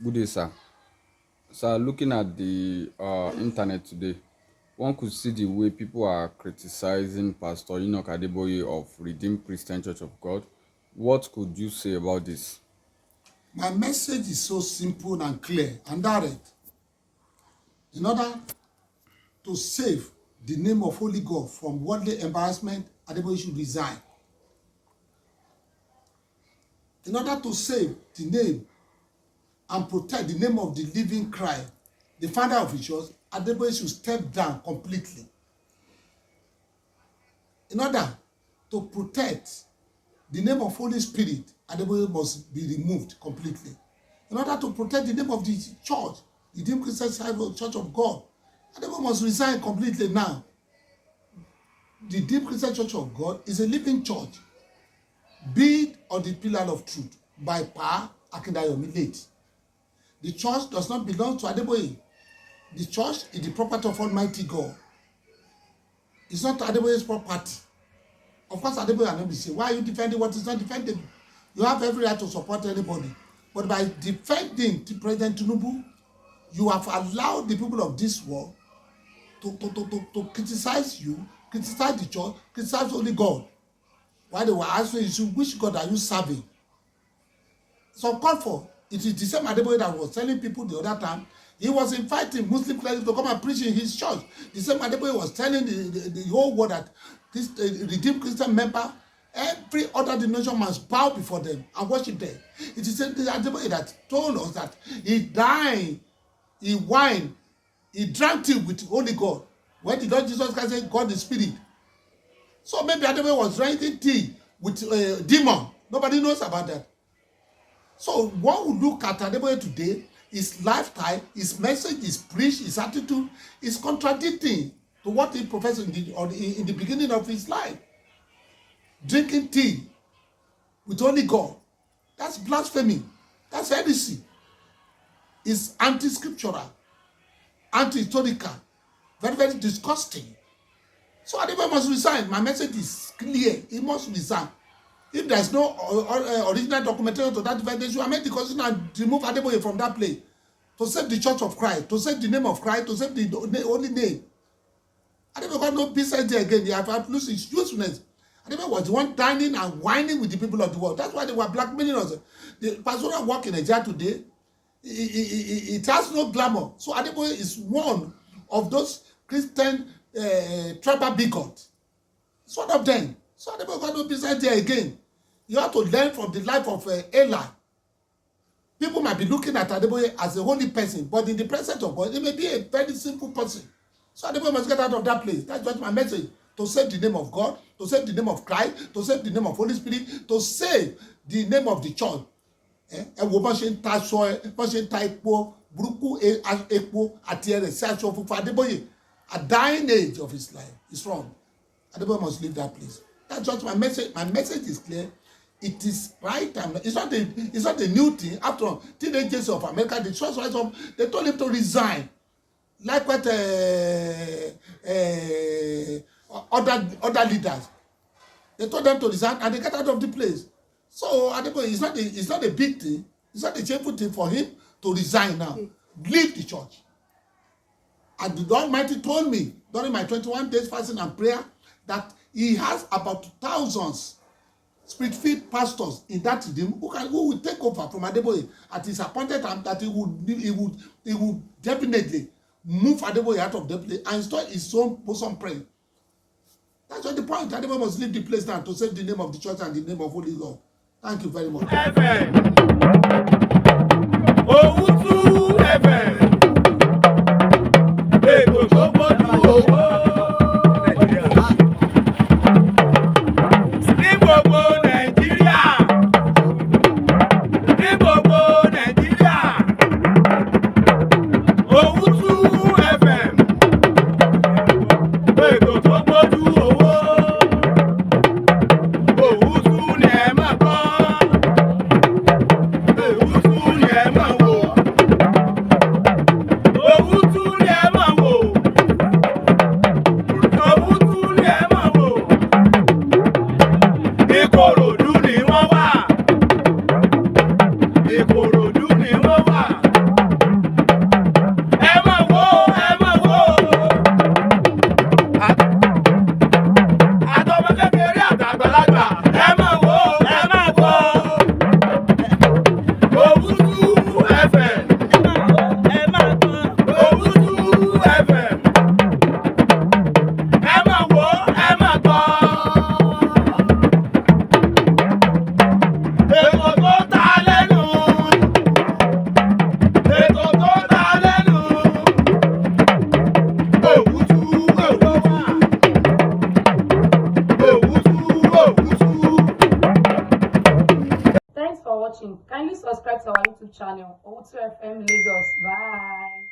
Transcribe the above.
Good day, sir. Sir, looking at the internet today, one could see the way people are criticizing Pastor Enoch Adeboye of Redeemed Christian Church of God. What could you say about this? My message is so simple and clear and direct. In order to save the name of Holy God from worldly embarrassment, Adeboye should resign. In order to save the name and protect the name of the living Christ, the founder of his church, Adeboye should step down completely. In order to protect the name of Holy Spirit, Adeboye must be removed completely. In order to protect the name of the church, the Redeemed Christian Church of God, Adeboye must resign completely now. The Redeemed Christian Church of God is a living church built on the pillar of truth by Pa Akindayomi late. The church does not belong to Adeboye. The church is the property of Almighty God. It's not Adeboye's property. Of course, Adeboye will not be saying, why are you defending what is not defendable? You have every right to support anybody. But by defending the President Tinubu, you have allowed the people of this world to criticize you, criticize the church, criticize only God. While they were asking you, which God are you serving? So called for. It is the same Adeboye that was telling people the other time. He was inviting Muslim clerics to come and preach in his church. The same Adeboye was telling the whole world that this Redeemed Christian member, every other denomination must bow before them and worship them. It is the Adeboye that told us that he dined, he wined, he drank tea with Holy God. When the Lord Jesus Christ said God is spirit. So maybe Adeboye was drinking tea with a demon. Nobody knows about that. So one will look at Adeboye today, his lifestyle, his message, his preach, his attitude is contradicting to what he professed in the beginning of his life. Drinking tea with only God. That's blasphemy. That's heresy. It's anti-scriptural, anti-historical, very, very disgusting. So Adeboye must resign. My message is clear. He must resign. If there is no original documentation to that event, they should amend the constitution and remove Adeboye from that place to save the Church of Christ, to save the name of Christ, to save the holy name. Adeboye got no business there again. They have lost his usefulness. Adeboye was the one dining and whining with the people of the world. That's why they were blackmailing us. The pastoral work in Nigeria today, it has no glamour. So Adeboye is one of those Christian tribal bigots. It's one of them. So Adeboye got no business there again. You have to learn from the life of Eli. People might be looking at Adeboye as a holy person, but in the presence of God, he may be a very simple person. So Adeboye must get out of that place. That's just my message. To save the name of God, to save the name of Christ, to save the name of Holy Spirit, to save the name of the church. Ẹ wo bọ́n ṣe ń ta aṣọ ẹ, bọ́n ṣe ń ta epo burúkú epo àti ẹrẹ̀ sí aṣọ funfun Adeboye. At dying age of his life, it's wrong. Adeboye must leave that place. That's just my message. My message is clear. It is right time. It's not a new thing. After all, teenagers of America, the church rise up, they told him to resign. Like what other leaders. They told them to resign and they get out of the place. So Adeboye, it's not a big thing. It's not a shameful thing for him to resign now. Leave the church. And the Almighty told me during my 21 days fasting and prayer that he has about thousands spirit-filled pastors in that redeem who will take over from Adeboye at his appointed time, that he would definitely move Adeboye out of the place and install his own bosom prayer. That's what the point. Adeboye must leave the place now to save the name of the church and the name of Holy God. Thank you very much. subscribe to our YouTube channel, O2 FM Lagos. Bye.